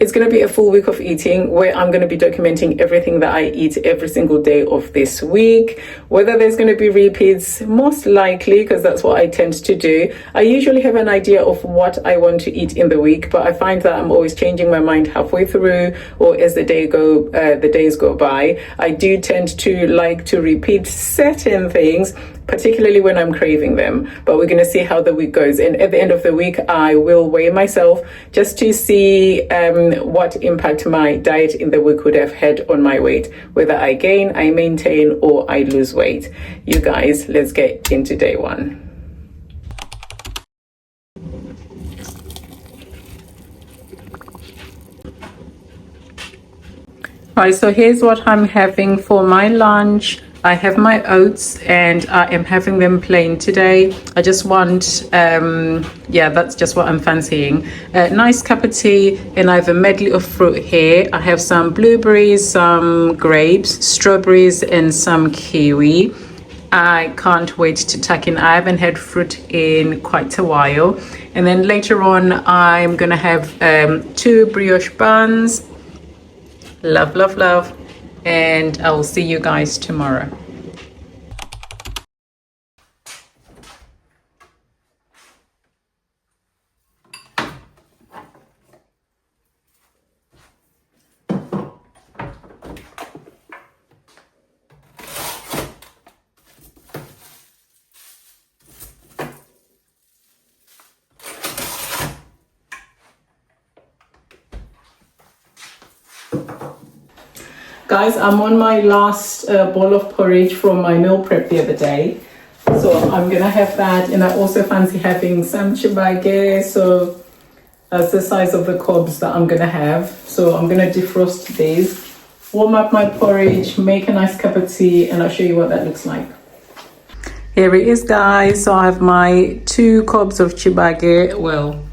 It's going to be a full week of eating where I'm going to be documenting everything that I eat every single day of this week. Whether there's going to be repeats, most likely, because that's what I tend to do. I usually have an idea of what I want to eat in the week, but I find that I'm always changing my mind halfway through or as the days go by. I do tend to like to repeat certain things, particularly when I'm craving them. But we're going to see how the week goes. And at the end of the week, I will weigh myself just to see what impact my diet in the week would have had on my weight, whether I gain, I maintain, or I lose weight. You guys, let's get into day one. Right, so here's what I'm having for my lunch. I have my oats and I am having them plain today. I just want, that's just what I'm fancying. A nice cup of tea, and I have a medley of fruit here. I have some blueberries, some grapes, strawberries, and some kiwi. I can't wait to tuck in. I haven't had fruit in quite a while. And then later on, I'm gonna have 2 brioche buns. Love, love, love. And I will see you guys tomorrow. Guys, I'm on my last bowl of porridge from my meal prep the other day. So I'm going to have that. And I also fancy having some chibage. So that's the size of the cobs that I'm going to have. So I'm going to defrost these, warm up my porridge, make a nice cup of tea, and I'll show you what that looks like. Here it is, guys. So I have my 2 cobs of chibage. Well,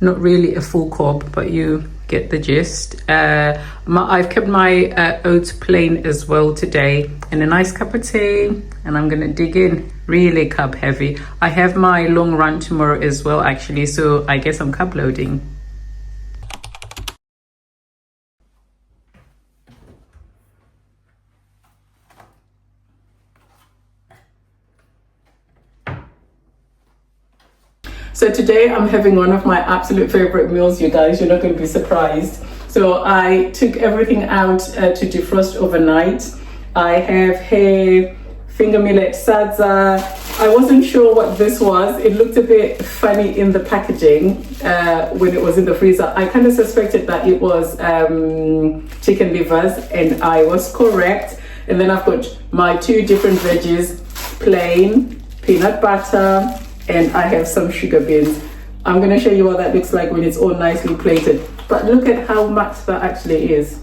not really a full cob, but you get the gist. I've kept my oats plain as well today, and a nice cup of tea, and I'm gonna dig in really carb heavy. I have my long run tomorrow as well, actually, so I guess I'm carb loading. So today I'm having one of my absolute favorite meals, you guys. You're not going to be surprised. So I took everything out to defrost overnight. I have here finger millet sadza. I wasn't sure what this was. It looked a bit funny in the packaging when it was in the freezer. I kind of suspected that it was chicken livers, and I was correct. And then I've got my 2 different veggies, plain, peanut butter, and I have some sugar beans. I'm going to show you what that looks like when it's all nicely plated. But look at how much that actually is.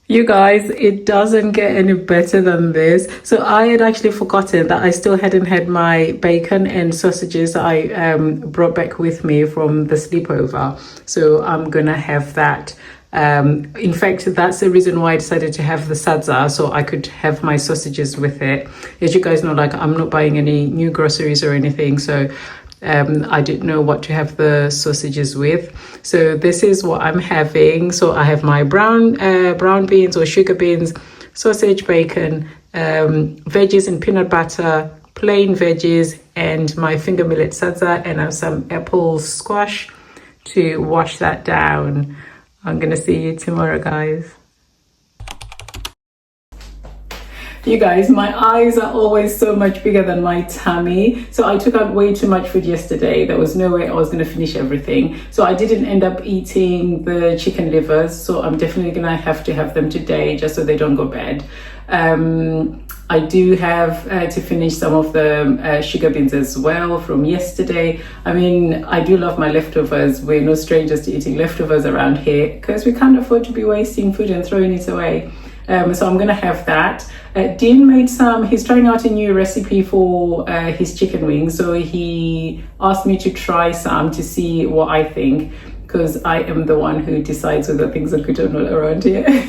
You guys, it doesn't get any better than this. So I had actually forgotten that I still hadn't had my bacon and sausages that I brought back with me from the sleepover. So I'm going to have that. In fact, that's the reason why I decided to have the sadza, so I could have my sausages with it. As you guys know, like, I'm not buying any new groceries or anything, so I didn't know what to have the sausages with. So this is what I'm having. So I have my brown beans or sugar beans, sausage, bacon, veggies and peanut butter, plain veggies, and my finger millet sadza, and I have some apple squash to wash that down. I'm gonna see you tomorrow, guys. You guys, my eyes are always so much bigger than my tummy. So I took out way too much food yesterday. There was no way I was gonna finish everything. So I didn't end up eating the chicken livers. So I'm definitely gonna have to have them today just so they don't go bad. I do have to finish some of the sugar beans as well from yesterday. I mean, I do love my leftovers. We're no strangers to eating leftovers around here because we can't afford to be wasting food and throwing it away. So I'm gonna have that. Dean made some, he's trying out a new recipe for his chicken wings. So he asked me to try some to see what I think, because I am the one who decides whether things are good or not around here.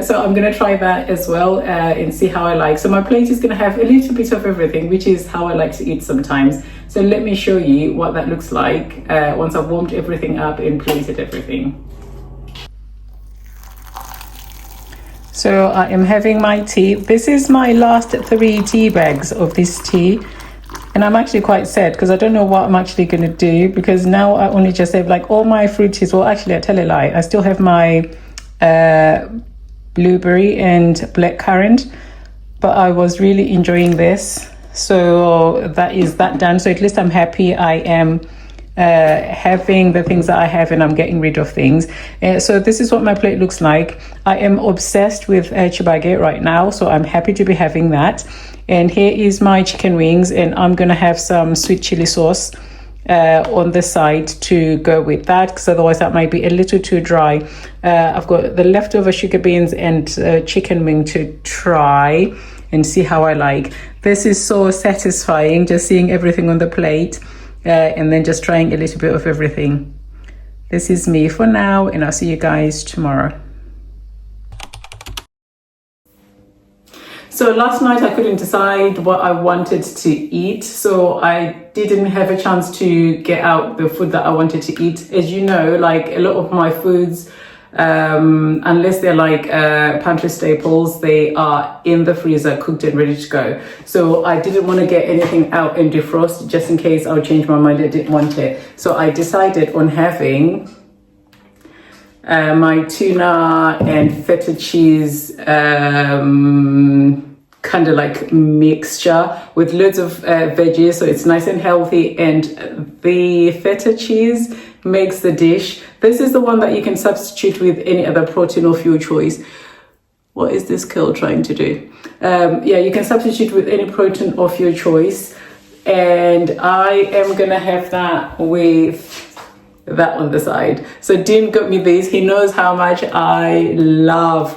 So I'm gonna try that as well and see how I like. So my plate is gonna have a little bit of everything, which is how I like to eat sometimes. So let me show you what that looks like once I've warmed everything up and plated everything. So I am having my tea. This is my last 3 tea bags of this tea. And I'm actually quite sad because I don't know what I'm actually going to do, because now I only just have like all my fruit teas. Well, actually, I tell a lie. I still have my blueberry and blackcurrant, but I was really enjoying this. So that is that done. So at least I'm happy I am having the things that I have and I'm getting rid of things. So this is what my plate looks like. I am obsessed with chibage right now, so I'm happy to be having that. And here is my chicken wings, and I'm gonna have some sweet chili sauce on the side to go with that, because otherwise that might be a little too dry. I've got the leftover sugar beans and chicken wing to try and see how I like. This is so satisfying, just seeing everything on the plate and then just trying a little bit of everything. This is me for now, and I'll see you guys tomorrow. So last night I couldn't decide what I wanted to eat, so I didn't have a chance to get out the food that I wanted to eat. As you know, like a lot of my foods, unless they're like pantry staples, they are in the freezer, cooked and ready to go. So I didn't want to get anything out and defrost just in case I'll change my mind. I didn't want it. So I decided on having my tuna and feta cheese kind of like mixture with loads of veggies, so it's nice and healthy, and the feta cheese makes the dish. This is the one that you can substitute with any other protein of your choice. What is this curl trying to do? Yeah, you can substitute with any protein of your choice, and I am gonna have that with that on the side. So Dean got me these. He knows how much I love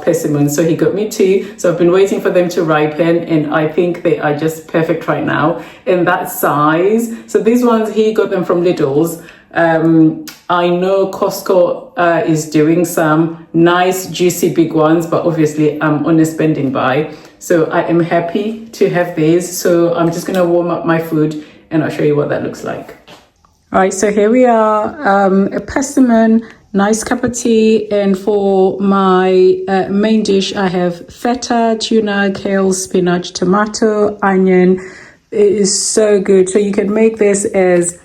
persimmons, so he got me 2. So I've been waiting for them to ripen, and I think they are just perfect right now in that size. So these ones, he got them from Lidl's. I know Costco is doing some nice juicy big ones, but obviously I'm on a spending buy, so I am happy to have these. So I'm just gonna warm up my food and I'll show you what that looks like. All right, so here we are, a persimmon, nice cup of tea, and for my main dish I have feta, tuna, kale, spinach, tomato, onion. It is so good. So you can make this as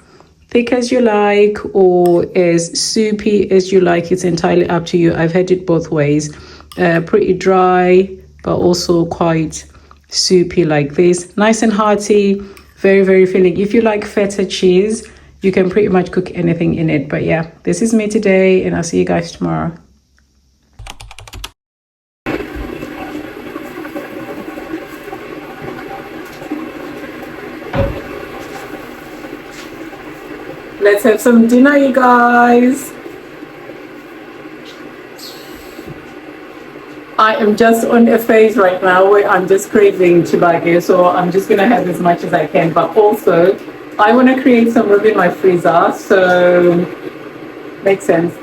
thick as you like or as soupy as you like. It's entirely up to you. I've had it both ways, pretty dry but also quite soupy like this. Nice and hearty, very filling. If you like feta cheese, you can pretty much cook anything in it. But yeah, this is me today, and I'll see you guys tomorrow. Let's have some dinner, you guys. I am just on a phase right now where I'm just craving chibage, so I'm just gonna have as much as I can, but also I want to create some room in my freezer, so makes sense.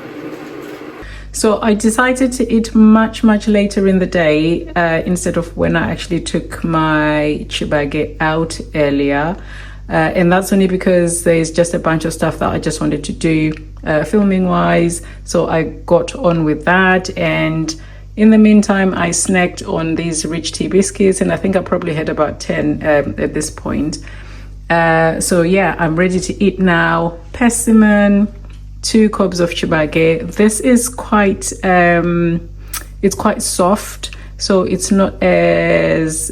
So I decided to eat much later in the day instead of when I actually took my chibage out earlier, and that's only because there's just a bunch of stuff that I just wanted to do filming wise, so I got on with that. And in the meantime I snacked on these rich tea biscuits, and I think I probably had about 10 at this point. So yeah, I'm ready to eat now. Persimmon, 2 cobs of chibage. This is quite it's quite soft, so it's not as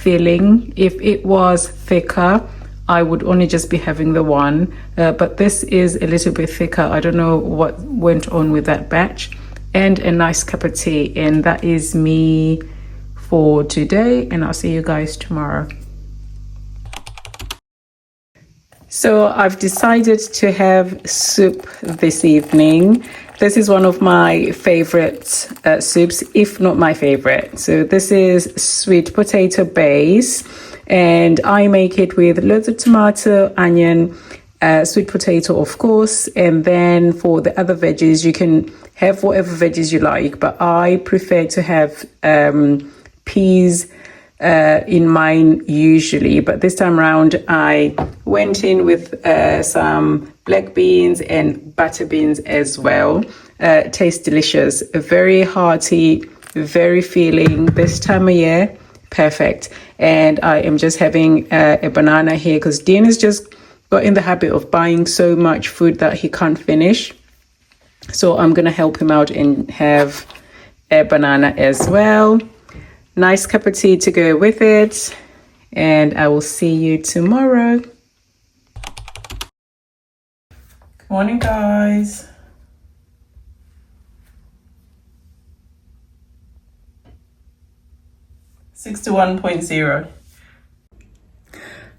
filling. If it was thicker, I would only just be having the one, but this is a little bit thicker. I don't know what went on with that batch. And a nice cup of tea, and that is me for today, and I'll see you guys tomorrow. So I've decided to have soup this evening. This is one of my favorite soups, if not my favorite. So this is sweet potato base, and I make it with loads of tomato, onion, sweet potato, of course. And then for the other veggies, you can have whatever veggies you like, but I prefer to have peas in mine usually. But this time around, I went in with some black beans and butter beans as well. Tastes delicious, very hearty, very filling this time of year. Perfect. And I am just having a banana here because Dean has just got in the habit of buying so much food that he can't finish. So I'm going to help him out and have a banana as well. Nice cup of tea to go with it. And I will see you tomorrow. Good morning, guys. $61.0.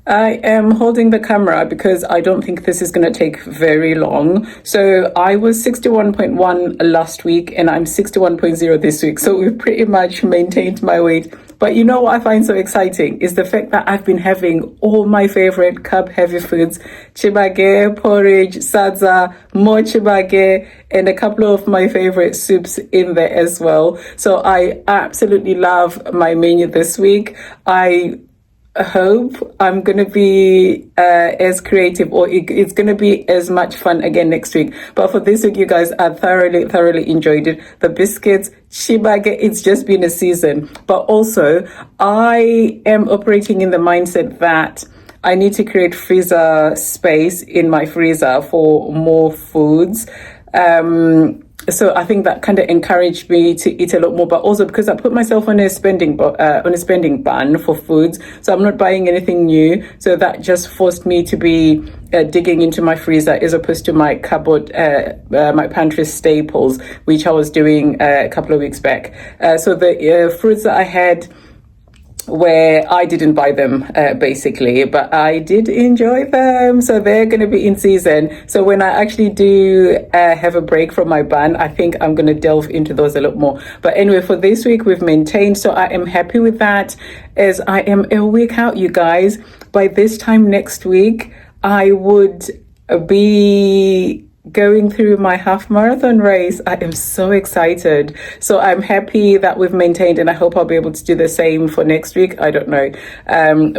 I am holding the camera because I don't think this is going to take very long. So I was 61.1 last week and I'm 61.0 this week. So we've pretty much maintained my weight. But you know what I find so exciting is the fact that I've been having all my favorite carb heavy foods, chibage, porridge, sadza, more chibage, and a couple of my favorite soups in there as well. So I absolutely love my menu this week. I hope I'm going to be as creative, or it's going to be as much fun again next week. But for this week, you guys, I thoroughly enjoyed it. The biscuits, chibage, it's just been a season. But also, I am operating in the mindset that I need to create freezer space in my freezer for more foods. So I think that kind of encouraged me to eat a lot more, but also because I put myself on a spending ban for foods, so I'm not buying anything new. So that just forced me to be digging into my freezer as opposed to my cupboard, my pantry staples, which I was doing a couple of weeks back. So the fruits that I had, where I didn't buy them basically, but I did enjoy them, so they're going to be in season. So when I actually do have a break from my ban, I think I'm going to delve into those a lot more. But anyway, for this week we've maintained, so I am happy with that, as I am a week out, you guys. By this time next week I would be going through my half marathon race. I am so excited. So I'm happy that we've maintained, and I hope I'll be able to do the same for next week. I don't know.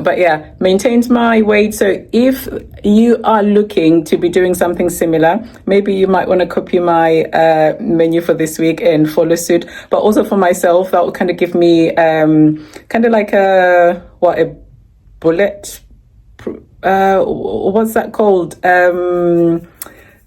But yeah, maintained my weight. So if you are looking to be doing something similar, maybe you might want to copy my menu for this week and follow suit. But also for myself, that will kind of give me kind of like a bullet. What's that called?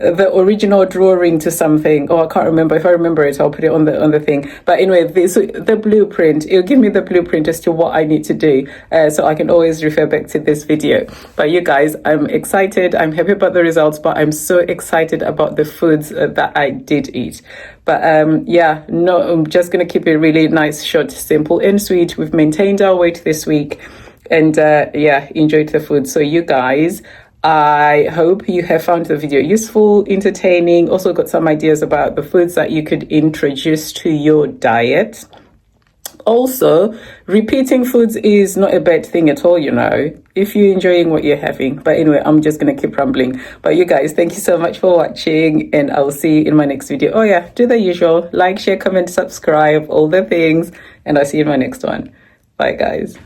The original drawing to something. Oh, I can't remember. If I remember it, I'll put it on the thing. But anyway, the blueprint, it'll give me the blueprint as to what I need to do, so I can always refer back to this video. But you guys, I'm excited. I'm happy about the results, but I'm so excited about the foods that I did eat. But yeah, no, I'm just gonna keep it really nice, short, simple, and sweet. We've maintained our weight this week, and yeah, enjoyed the food. So you guys, I hope you have found the video useful, entertaining, also got some ideas about the foods that you could introduce to your diet. Also, repeating foods is not a bad thing at all, you know, if you're enjoying what you're having. But anyway, I'm just going to keep rambling. But you guys, thank you so much for watching, and I'll see you in my next video. Oh yeah, do the usual, like, share, comment, subscribe, all the things, and I'll see you in my next one. Bye guys.